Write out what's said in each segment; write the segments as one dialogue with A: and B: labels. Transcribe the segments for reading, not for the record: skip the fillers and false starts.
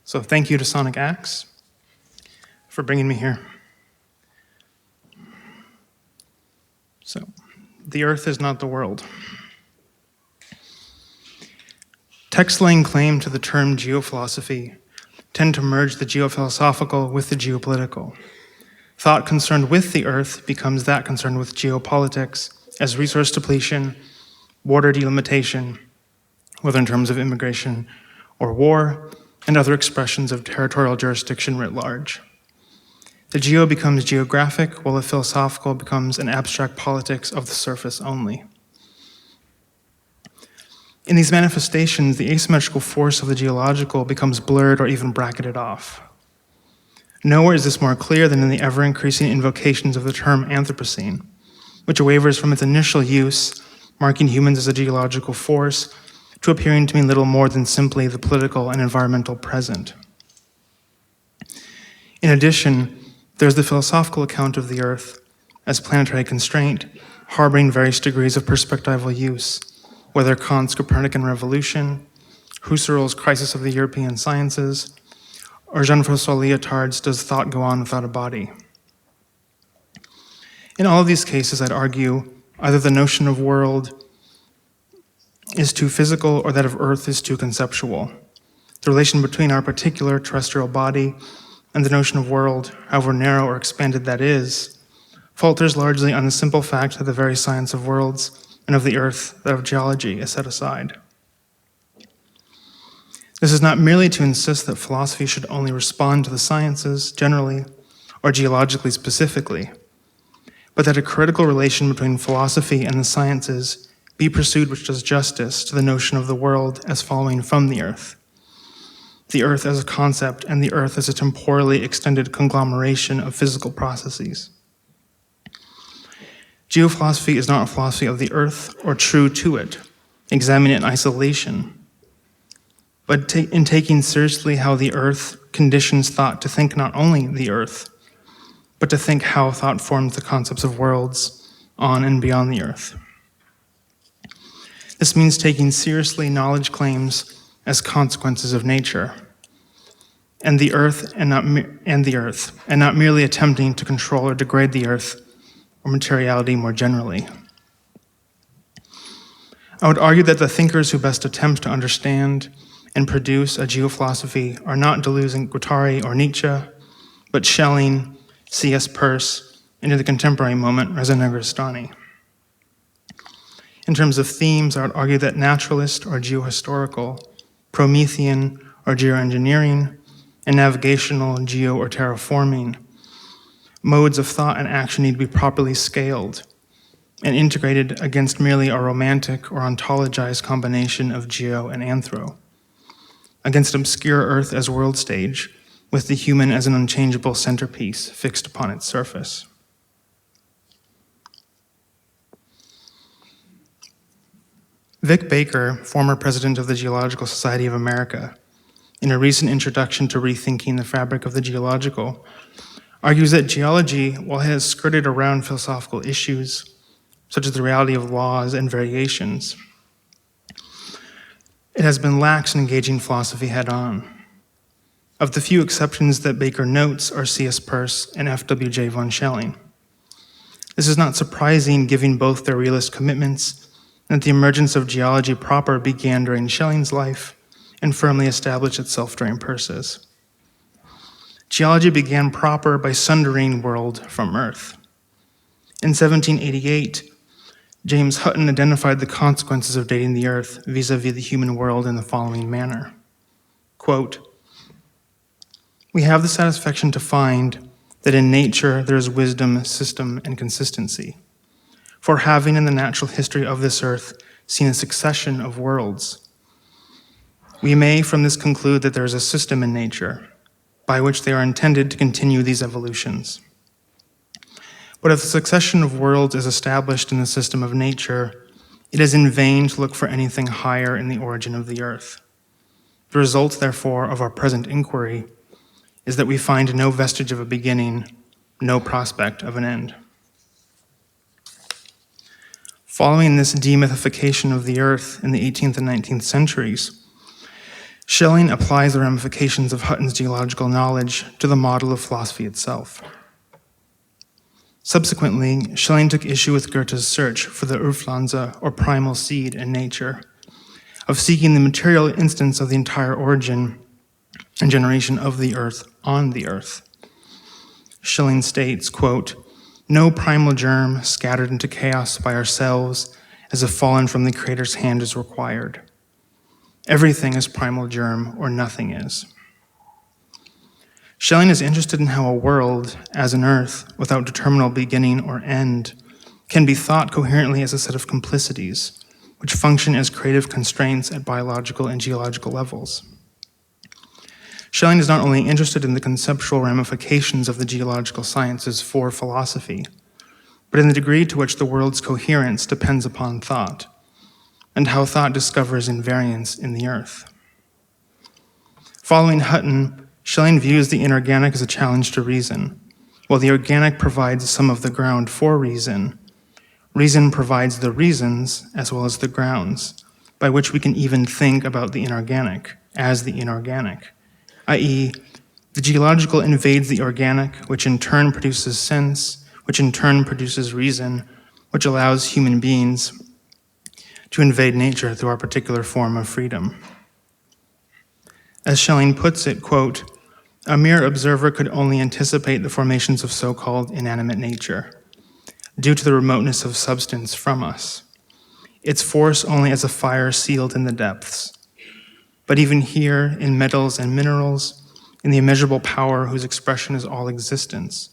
A: So thank you to Sonic Axe for bringing me here. So, the Earth is not the world. Texts laying claim to the term geophilosophy tend to merge the geophilosophical with the geopolitical. Thought concerned with the Earth becomes that concerned with geopolitics as resource depletion, border delimitation, whether in terms of immigration or war, and other expressions of territorial jurisdiction writ large. The geo becomes geographic, while the philosophical becomes an abstract politics of the surface only. In these manifestations, the asymmetrical force of the geological becomes blurred or even bracketed off. Nowhere is this more clear than in the ever-increasing invocations of the term Anthropocene, which wavers from its initial use, marking humans as a geological force, to appearing to mean little more than simply the political and environmental present. In addition, there's the philosophical account of the Earth as planetary constraint, harboring various degrees of perspectival use, whether Kant's Copernican revolution, Husserl's crisis of the European sciences, or Jean-François Lyotard's Does Thought Go On Without a Body? In all of these cases, I'd argue either the notion of world is too physical or that of Earth is too conceptual. The relation between our particular terrestrial body and the notion of world, however narrow or expanded that is, falters largely on the simple fact that the very science of worlds and of the Earth, that of geology, is set aside. This is not merely to insist that philosophy should only respond to the sciences generally or geologically specifically, but that a critical relation between philosophy and the sciences be pursued which does justice to the notion of the world as following from the Earth as a concept, and the Earth as a temporally extended conglomeration of physical processes. Geophilosophy is not a philosophy of the Earth or true to it, examining it in isolation, but in taking seriously how the Earth conditions thought to think not only the Earth, but to think how thought forms the concepts of worlds on and beyond the Earth. This means taking seriously knowledge claims as consequences of nature, and the Earth, and not merely attempting to control or degrade the Earth or materiality more generally. I would argue that the thinkers who best attempt to understand and produce a geophilosophy are not Deleuze and Guattari or Nietzsche, but Schelling, C.S. Peirce, and in the contemporary moment, Reza Negarestani. In terms of themes, I would argue that naturalist or geohistorical, Promethean or geoengineering, and navigational, geo or terraforming modes of thought and action need to be properly scaled and integrated against merely a romantic or ontologized combination of geo and anthro, against obscure Earth as world stage, with the human as an unchangeable centerpiece fixed upon its surface. Vic Baker, former president of the Geological Society of America, in a recent introduction to Rethinking the Fabric of the Geological, argues that geology, while it has skirted around philosophical issues, such as the reality of laws and variations, it has been lax in engaging philosophy head-on. Of the few exceptions that Baker notes are C.S. Peirce and FWJ Schelling. This is not surprising, given both their realist commitments and that the emergence of geology proper began during Schelling's life and firmly established itself during Peirce's. Geology began proper by sundering world from Earth. In 1788, James Hutton identified the consequences of dating the Earth vis-a-vis the human world in the following manner. Quote, "We have the satisfaction to find that in nature there is wisdom, system, and consistency. For having in the natural history of this earth seen a succession of worlds, we may from this conclude that there is a system in nature by which they are intended to continue these evolutions. But if the succession of worlds is established in the system of nature, it is in vain to look for anything higher in the origin of the earth. The result, therefore, of our present inquiry is that we find no vestige of a beginning, no prospect of an end." Following this demythification of the earth in the 18th and 19th centuries, Schelling applies the ramifications of Hutton's geological knowledge to the model of philosophy itself. Subsequently, Schelling took issue with Goethe's search for the Urpflanze, or primal seed, in nature, of seeking the material instance of the entire origin and generation of the earth on the earth. Schelling states, quote, "No primal germ scattered into chaos by ourselves as if fallen from the Creator's hand is required. Everything is primal germ, or nothing is." Schelling is interested in how a world, as an earth, without determinable beginning or end, can be thought coherently as a set of complicities, which function as creative constraints at biological and geological levels. Schelling is not only interested in the conceptual ramifications of the geological sciences for philosophy, but in the degree to which the world's coherence depends upon thought, and how thought discovers invariance in the earth. Following Hutton, Schelling views the inorganic as a challenge to reason. While the organic provides some of the ground for reason, reason provides the reasons as well as the grounds by which we can even think about the inorganic as the inorganic, i.e., the geological invades the organic, which in turn produces sense, which in turn produces reason, which allows human beings to invade nature through our particular form of freedom. As Schelling puts it, quote, "A mere observer could only anticipate the formations of so-called inanimate nature, due to the remoteness of substance from us, its force only as a fire sealed in the depths. But even here, in metals and minerals, in the immeasurable power whose expression is all existence,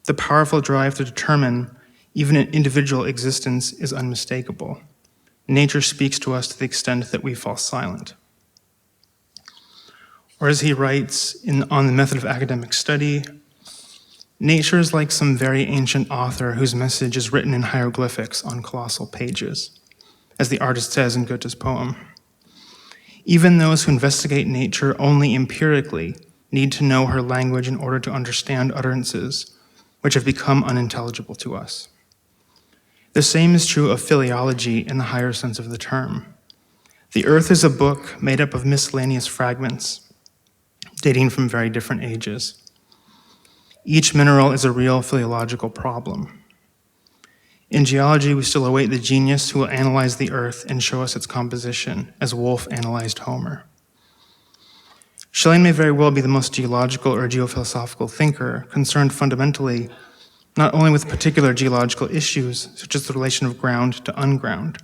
A: the powerful drive to determine even an individual existence is unmistakable. Nature speaks to us to the extent that we fall silent." Or as he writes on the method of academic study, "Nature is like some very ancient author whose message is written in hieroglyphics on colossal pages," as the artist says in Goethe's poem. Even those who investigate nature only empirically need to know her language in order to understand utterances which have become unintelligible to us. The same is true of philology in the higher sense of the term. The earth is a book made up of miscellaneous fragments, dating from very different ages. Each mineral is a real philological problem. In geology, we still await the genius who will analyze the earth and show us its composition, as Wolff analyzed Homer. Schelling may very well be the most geological or geophilosophical thinker, concerned fundamentally not only with particular geological issues, such as the relation of ground to unground,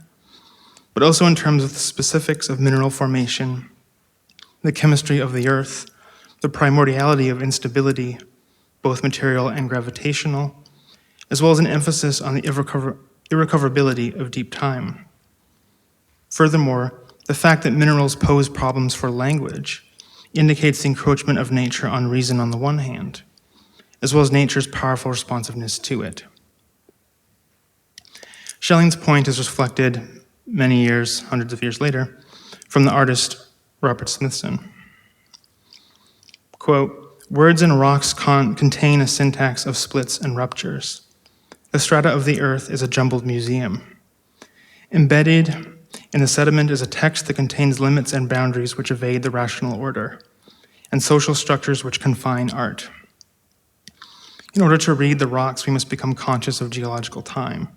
A: but also in terms of the specifics of mineral formation, the chemistry of the earth, the primordiality of instability, both material and gravitational, as well as an emphasis on the irrecoverability of deep time. Furthermore, the fact that minerals pose problems for language indicates the encroachment of nature on reason on the one hand, as well as nature's powerful responsiveness to it. Schelling's point is reflected many years, hundreds of years later, from the artist Robert Smithson. Quote, "Words and rocks contain a syntax of splits and ruptures. The strata of the earth is a jumbled museum. Embedded in the sediment is a text that contains limits and boundaries which evade the rational order, and social structures which confine art. In order to read the rocks, we must become conscious of geological time,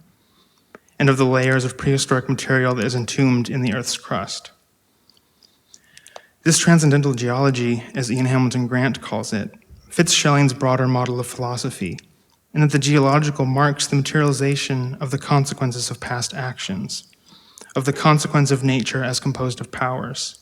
A: and of the layers of prehistoric material that is entombed in the earth's crust. This transcendental geology, as Ian Hamilton Grant calls it, fits Schelling's broader model of philosophy, in that the geological marks the materialization of the consequences of past actions, of the consequence of nature as composed of powers.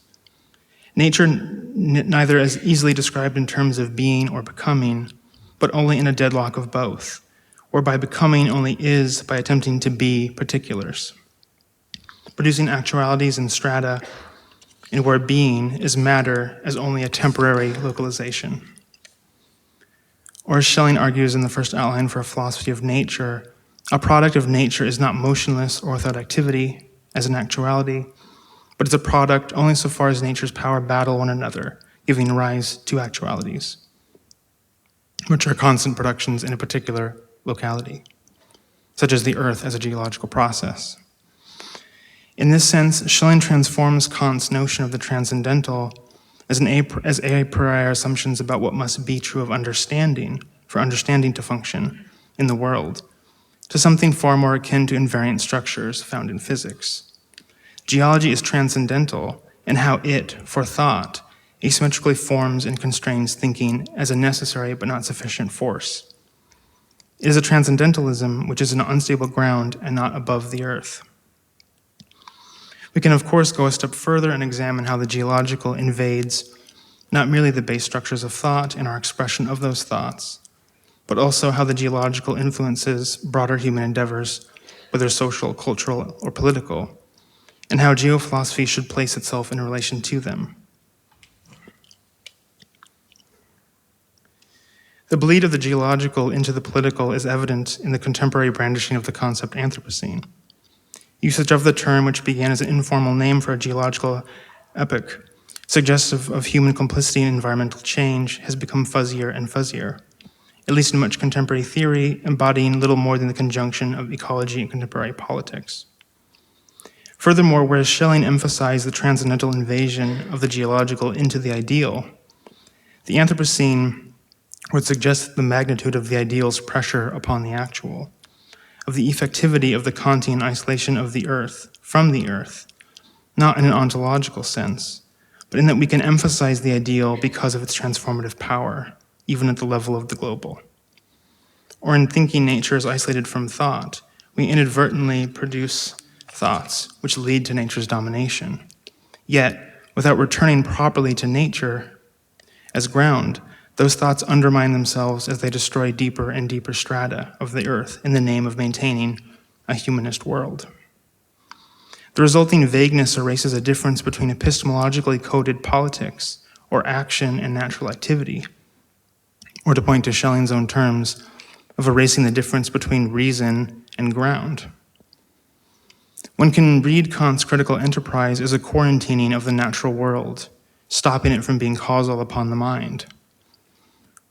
A: Nature neither as easily described in terms of being or becoming, but only in a deadlock of both, whereby becoming only is by attempting to be particulars, producing actualities in strata, and where being is matter as only a temporary localization. Or as Schelling argues in the first outline for a philosophy of nature, a product of nature is not motionless or without activity as an actuality, but is a product only so far as nature's power battle one another, giving rise to actualities, which are constant productions in a particular locality, such as the earth as a geological process. In this sense, Schelling transforms Kant's notion of the transcendental as a priori assumptions about what must be true of understanding, for understanding to function in the world, to something far more akin to invariant structures found in physics. Geology is transcendental in how it, for thought, asymmetrically forms and constrains thinking as a necessary but not sufficient force. It is a transcendentalism which is an unstable ground and not above the earth. We can, of course, go a step further and examine how the geological invades not merely the base structures of thought and our expression of those thoughts, but also how the geological influences broader human endeavors, whether social, cultural, or political, and how geophilosophy should place itself in relation to them. The bleed of the geological into the political is evident in the contemporary brandishing of the concept Anthropocene. Usage of the term, which began as an informal name for a geological epoch, suggestive of human complicity in environmental change, has become fuzzier and fuzzier, at least in much contemporary theory, embodying little more than the conjunction of ecology and contemporary politics. Furthermore, whereas Schelling emphasized the transcendental invasion of the geological into the ideal, the Anthropocene would suggest the magnitude of the ideal's pressure upon the actual, of the effectivity of the Kantian isolation of the earth from the earth, not in an ontological sense, but in that we can emphasize the ideal because of its transformative power, even at the level of the global. Or in thinking nature is isolated from thought, we inadvertently produce thoughts which lead to nature's domination. Yet, without returning properly to nature as ground, those thoughts undermine themselves as they destroy deeper and deeper strata of the earth in the name of maintaining a humanist world. The resulting vagueness erases a difference between epistemologically coded politics, or action and natural activity, or to point to Schelling's own terms, of erasing the difference between reason and ground. One can read Kant's critical enterprise as a quarantining of the natural world, stopping it from being causal upon the mind.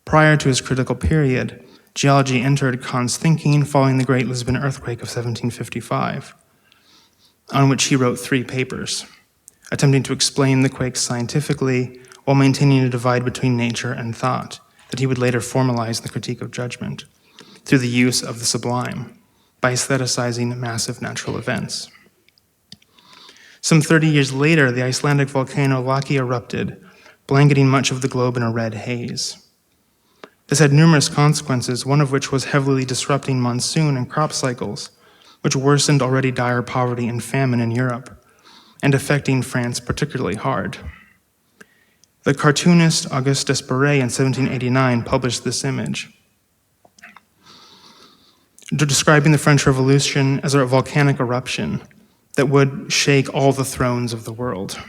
A: Prior to his critical period, geology entered Kant's thinking following the Great Lisbon earthquake of 1755, on which he wrote 3 papers, attempting to explain the quake scientifically while maintaining a divide between nature and thought that he would later formalize in the Critique of Judgment through the use of the sublime by aestheticizing massive natural events. Some 30 years later, the Icelandic volcano Laki erupted, blanketing much of the globe in a red haze. This had numerous consequences, one of which was heavily disrupting monsoon and crop cycles, which worsened already dire poverty and famine in Europe, and affecting France particularly hard. The cartoonist Auguste Desperet in 1789 published this image, describing the French Revolution as a volcanic eruption that would shake all the thrones of the world.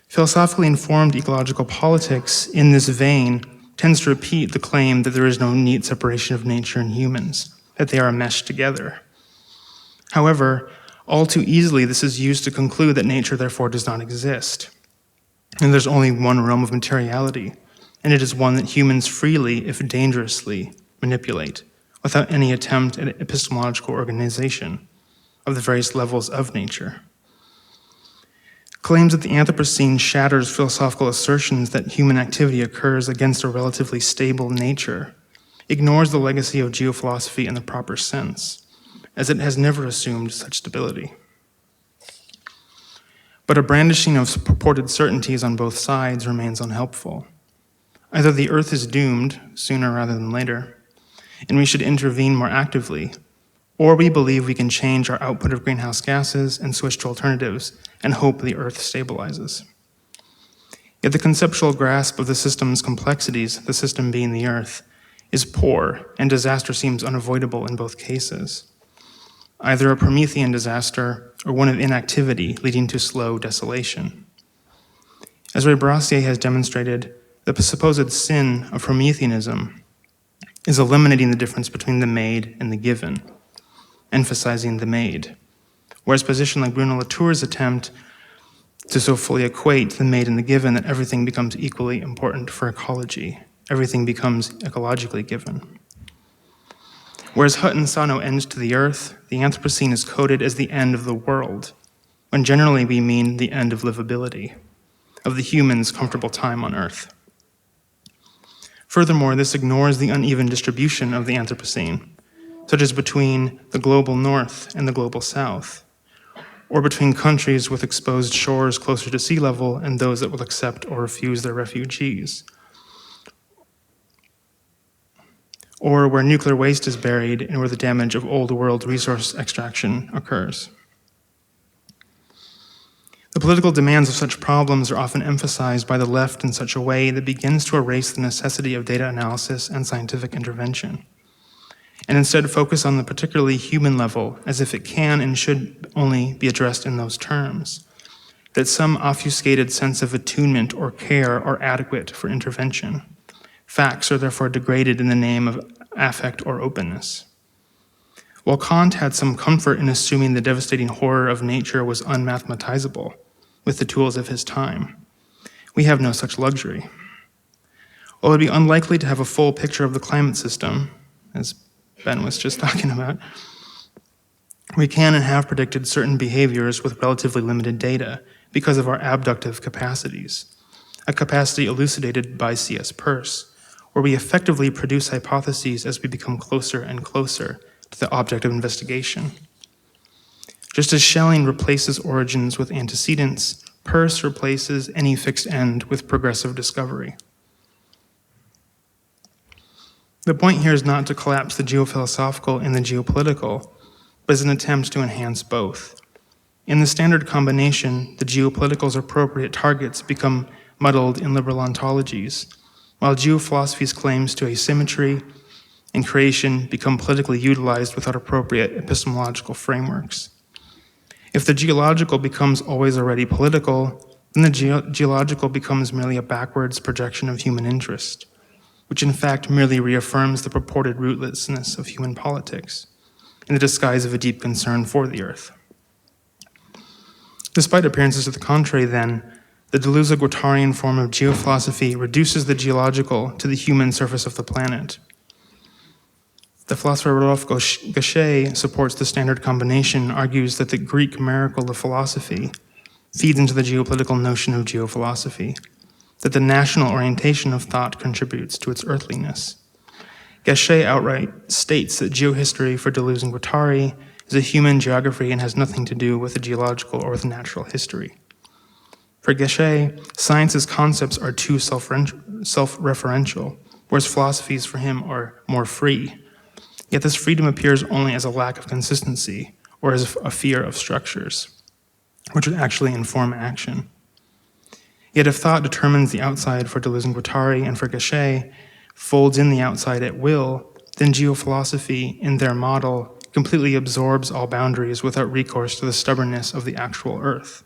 A: Philosophically informed ecological politics in this vein tends to repeat the claim that there is no neat separation of nature and humans, that they are meshed together. However, all too easily this is used to conclude that nature therefore does not exist, and there's only one realm of materiality, and it is one that humans freely, if dangerously, manipulate, without any attempt at epistemological organization of the various levels of nature. Claims that the Anthropocene shatters philosophical assertions that human activity occurs against a relatively stable nature ignores the legacy of geophilosophy in the proper sense, as it has never assumed such stability. But a brandishing of purported certainties on both sides remains unhelpful. Either the earth is doomed, sooner rather than later, and we should intervene more actively, or we believe we can change our output of greenhouse gases and switch to alternatives and hope the earth stabilizes. Yet the conceptual grasp of the system's complexities, the system being the earth, is poor, and disaster seems unavoidable in both cases. Either a Promethean disaster or one of inactivity leading to slow desolation. As Ray Brassier has demonstrated, the supposed sin of Prometheanism is eliminating the difference between the made and the given, emphasizing the made, whereas position like Bruno Latour's attempt to so fully equate the made and the given that everything becomes equally important for ecology. Everything becomes ecologically given. Whereas Hutton saw no end to the earth, the Anthropocene is coded as the end of the world, when generally we mean the end of livability. of the human's comfortable time on Earth. Furthermore, this ignores the uneven distribution of the Anthropocene, such as between the global north and the global south, or between countries with exposed shores closer to sea level and those that will accept or refuse their refugees, or where nuclear waste is buried and where the damage of old world resource extraction occurs. The political demands of such problems are often emphasized by the left in such a way that begins to erase the necessity of data analysis and scientific intervention, and instead focus on the particularly human level as if it can and should only be addressed in those terms, that some obfuscated sense of attunement or care are adequate for intervention. Facts are therefore degraded in the name of affect or openness. While Kant had some comfort in assuming the devastating horror of nature was unmathematizable with the tools of his time, we have no such luxury. While it would be unlikely to have a full picture of the climate system, as Ben was just talking about, we can and have predicted certain behaviors with relatively limited data because of our abductive capacities, a capacity elucidated by C.S. Peirce, where we effectively produce hypotheses as we become closer and closer to the object of investigation. Just as Schelling replaces origins with antecedents, Peirce replaces any fixed end with progressive discovery. The point here is not to collapse the geophilosophical and the geopolitical, but is an attempt to enhance both. In the standard combination, the geopolitical's appropriate targets become muddled in liberal ontologies, while geophilosophy's claims to asymmetry and creation become politically utilized without appropriate epistemological frameworks. If the geological becomes always already political, then the geological becomes merely a backwards projection of human interest, which in fact merely reaffirms the purported rootlessness of human politics in the disguise of a deep concern for the earth. Despite appearances to the contrary, then, the Deleuze and Guattarian form of geophilosophy reduces the geological to the human surface of the planet. The philosopher Rodolphe Gauchet supports the standard combination, argues that the Greek miracle of philosophy feeds into the geopolitical notion of geophilosophy, that the national orientation of thought contributes to its earthliness. Gauchet outright states that geohistory for Deleuze and Guattari is a human geography and has nothing to do with the geological or with natural history. For Gauchet, science's concepts are too self-referential, whereas philosophies for him are more free. Yet this freedom appears only as a lack of consistency or as a fear of structures, which would actually inform action. Yet if thought determines the outside for Deleuze and Guattari and for Gauchet, folds in the outside at will, then geophilosophy, in their model, completely absorbs all boundaries without recourse to the stubbornness of the actual earth.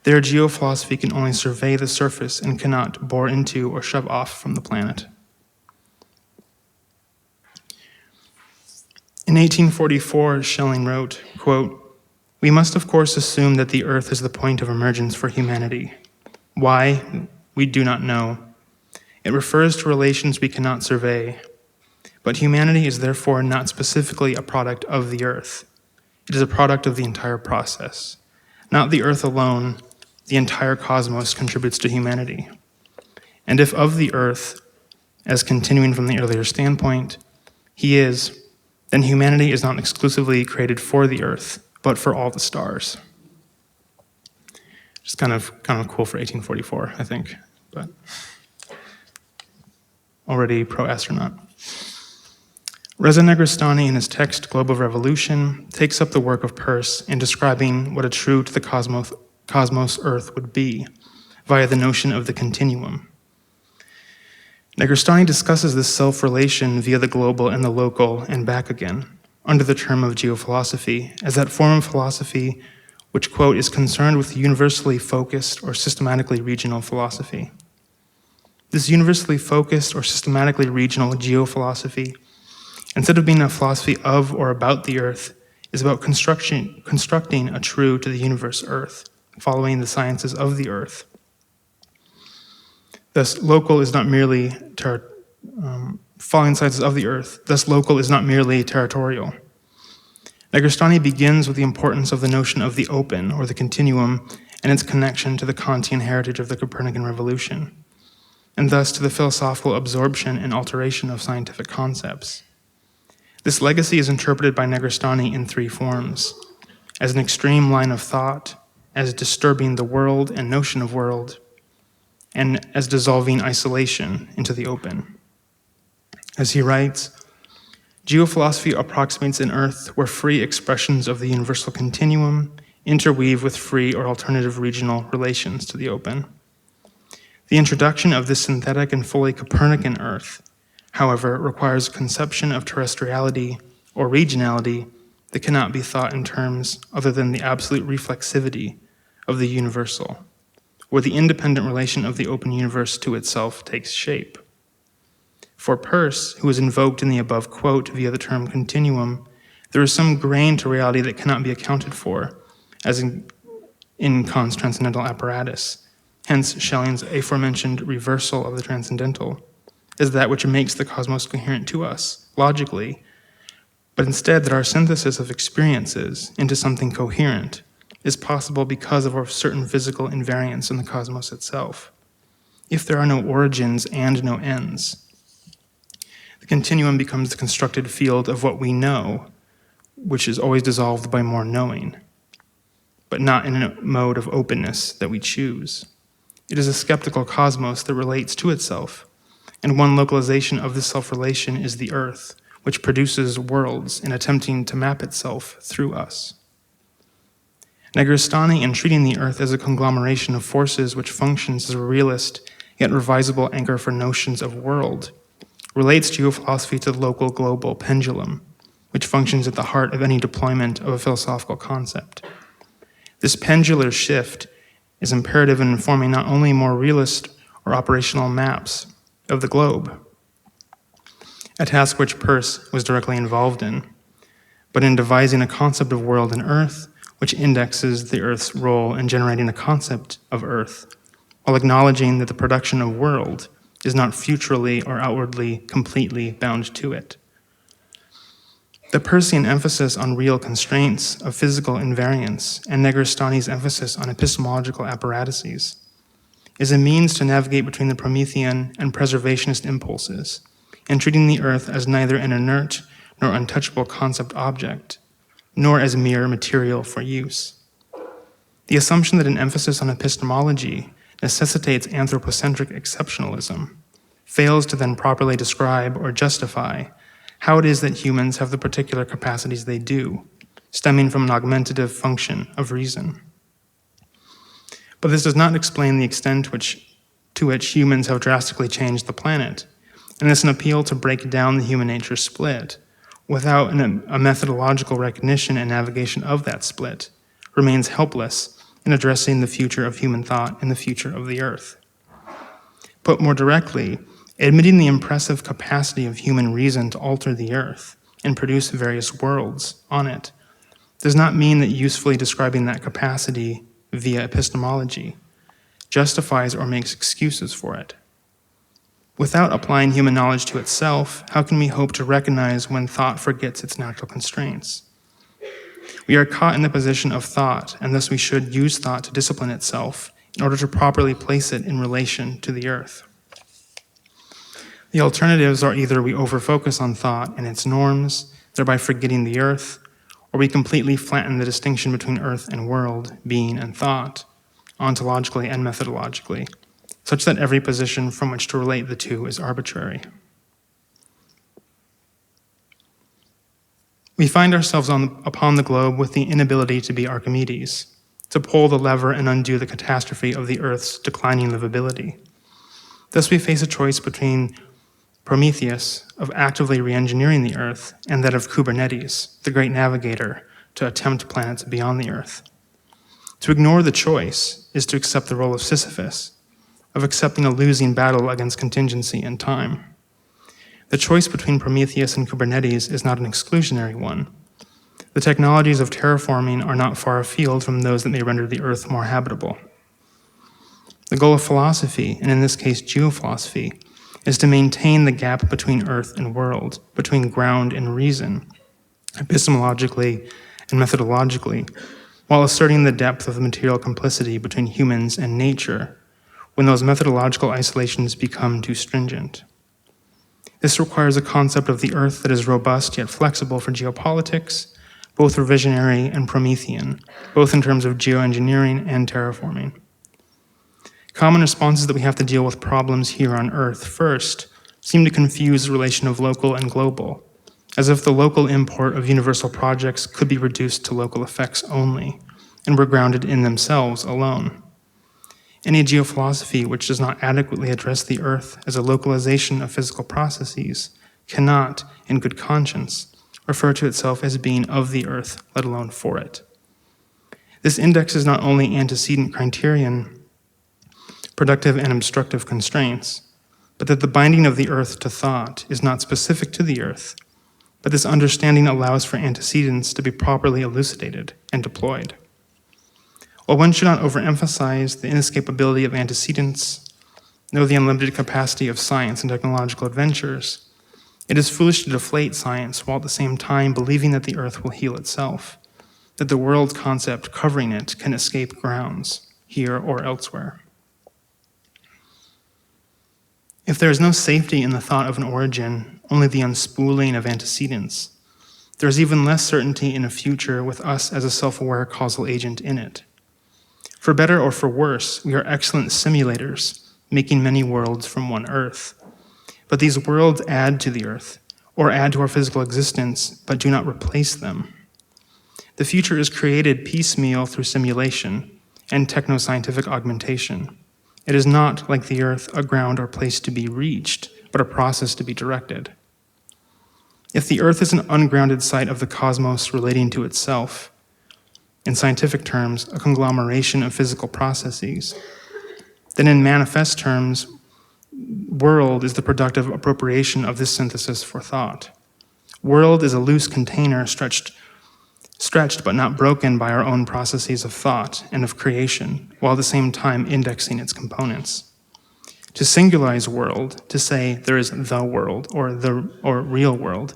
A: Their geophilosophy can only survey the surface and cannot bore into or shove off from the planet. In 1844, Schelling wrote, quote, "We must of course assume that the earth is the point of emergence for humanity. Why? We do not know. It refers to relations we cannot survey. But humanity is therefore not specifically a product of the earth. It is a product of the entire process. Not the earth alone, the entire cosmos contributes to humanity. And if of the earth, as continuing from the earlier standpoint, he is, then humanity is not exclusively created for the earth, but for all the stars." Just kind of cool for 1844, I think, but already pro-astronaut. Reza Negarestani, in his text Globe of Revolution, takes up the work of Peirce in describing what a true to the cosmos Earth would be, via the notion of the continuum. Negarestani discusses this self-relation via the global and the local and back again, under the term of geophilosophy, as that form of philosophy which, quote, is concerned with universally focused or systematically regional philosophy. This universally focused or systematically regional geophilosophy, instead of being a philosophy of or about the earth, is about constructing a true to the universe earth, following the sciences of the earth. Thus, local is not merely following sciences of the earth. Thus, local is not merely territorial. Negarestani begins with the importance of the notion of the open or the continuum and its connection to the Kantian heritage of the Copernican revolution, and thus to the philosophical absorption and alteration of scientific concepts. This legacy is interpreted by Negarestani in three forms: as an extreme line of thought, as disturbing the world and notion of world, and as dissolving isolation into the open. As he writes, geophilosophy approximates an earth where free expressions of the universal continuum interweave with free or alternative regional relations to the open. The introduction of this synthetic and fully Copernican earth, however, requires a conception of terrestriality or regionality that cannot be thought in terms other than the absolute reflexivity of the universal, where the independent relation of the open universe to itself takes shape. For Peirce, who is invoked in the above quote via the term continuum, there is some grain to reality that cannot be accounted for, as in Kant's transcendental apparatus. Hence, Schelling's aforementioned reversal of the transcendental is that which makes the cosmos coherent to us, logically, but instead that our synthesis of experiences into something coherent is possible because of a certain physical invariance in the cosmos itself. If there are no origins and no ends, the continuum becomes the constructed field of what we know, which is always dissolved by more knowing, but not in a mode of openness that we choose. It is a skeptical cosmos that relates to itself, and one localization of this self-relation is the earth, which produces worlds in attempting to map itself through us. Negarestani, in treating the earth as a conglomeration of forces which functions as a realist yet revisable anchor for notions of world, relates geophilosophy to the local global pendulum, which functions at the heart of any deployment of a philosophical concept. This pendular shift is imperative in informing not only more realist or operational maps of the globe, a task which Peirce was directly involved in, but in devising a concept of world and earth which indexes the earth's role in generating a concept of earth, while acknowledging that the production of world is not futurally or outwardly completely bound to it. The Peircean emphasis on real constraints of physical invariance and Negarestani's emphasis on epistemological apparatuses is a means to navigate between the Promethean and preservationist impulses, and treating the earth as neither an inert nor untouchable concept object, nor as mere material for use. The assumption that an emphasis on epistemology necessitates anthropocentric exceptionalism fails to then properly describe or justify how it is that humans have the particular capacities they do, stemming from an augmentative function of reason. But this does not explain the extent to which humans have drastically changed the planet, and it's an appeal to break down the human nature split without a methodological recognition and navigation of that split remains helpless in addressing the future of human thought and the future of the earth. Put more directly, admitting the impressive capacity of human reason to alter the earth and produce various worlds on it does not mean that usefully describing that capacity via epistemology justifies or makes excuses for it. Without applying human knowledge to itself, how can we hope to recognize when thought forgets its natural constraints? We are caught in the position of thought, and thus we should use thought to discipline itself in order to properly place it in relation to the earth. The alternatives are either we overfocus on thought and its norms, thereby forgetting the earth, or we completely flatten the distinction between earth and world, being and thought, ontologically and methodologically, such that every position from which to relate the two is arbitrary. We find ourselves upon the globe with the inability to be Archimedes, to pull the lever and undo the catastrophe of the Earth's declining livability. Thus we face a choice between Prometheus, of actively re-engineering the Earth, and that of Kubernetes, the great navigator, to attempt planets beyond the Earth. To ignore the choice is to accept the role of Sisyphus, of accepting a losing battle against contingency and time. The choice between Prometheus and Kubernetes is not an exclusionary one. The technologies of terraforming are not far afield from those that may render the Earth more habitable. The goal of philosophy, and in this case geophilosophy, is to maintain the gap between Earth and world, between ground and reason, epistemologically and methodologically, while asserting the depth of the material complicity between humans and nature when those methodological isolations become too stringent. This requires a concept of the Earth that is robust yet flexible for geopolitics, both revisionary and Promethean, both in terms of geoengineering and terraforming. Common responses that we have to deal with problems here on Earth first seem to confuse the relation of local and global, as if the local import of universal projects could be reduced to local effects only, and were grounded in themselves alone. Any geophilosophy which does not adequately address the Earth as a localization of physical processes cannot, in good conscience, refer to itself as being of the Earth, let alone for it. This indexes not only antecedent criterion, productive and obstructive constraints, but that the binding of the Earth to thought is not specific to the Earth, but this understanding allows for antecedents to be properly elucidated and deployed. While one should not overemphasize the inescapability of antecedents, nor the unlimited capacity of science and technological adventures, it is foolish to deflate science while at the same time believing that the Earth will heal itself, that the world concept covering it can escape grounds, here or elsewhere. If there is no safety in the thought of an origin, only the unspooling of antecedents, there is even less certainty in a future with us as a self-aware causal agent in it. For better or for worse, we are excellent simulators, making many worlds from one Earth. But these worlds add to the Earth, or add to our physical existence, but do not replace them. The future is created piecemeal through simulation and technoscientific augmentation. It is not, like the Earth, a ground or place to be reached, but a process to be directed. If the Earth is an ungrounded site of the cosmos relating to itself, in scientific terms, a conglomeration of physical processes, then in manifest terms, world is the productive appropriation of this synthesis for thought. World is a loose container stretched but not broken by our own processes of thought and of creation, while at the same time indexing its components. To singularize world, to say there is the world or real world,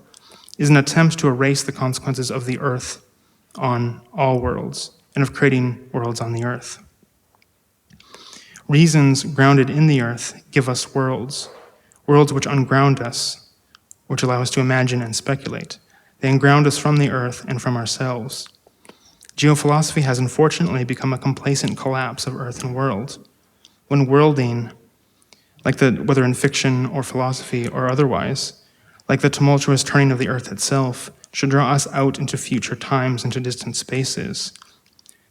A: is an attempt to erase the consequences of the Earth on all worlds and of creating worlds on the Earth. Reasons grounded in the Earth give us worlds which unground us, which allow us to imagine and speculate. They unground us from the Earth and from ourselves. Geophilosophy has unfortunately become a complacent collapse of Earth and world. When worlding, whether in fiction or philosophy or otherwise, like the tumultuous turning of the Earth itself, should draw us out into future times, into distant spaces.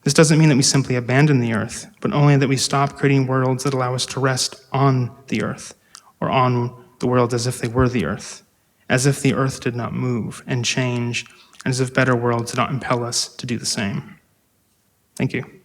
A: This doesn't mean that we simply abandon the Earth, but only that we stop creating worlds that allow us to rest on the Earth, or on the world as if they were the Earth, as if the Earth did not move and change, and as if better worlds did not impel us to do the same. Thank you.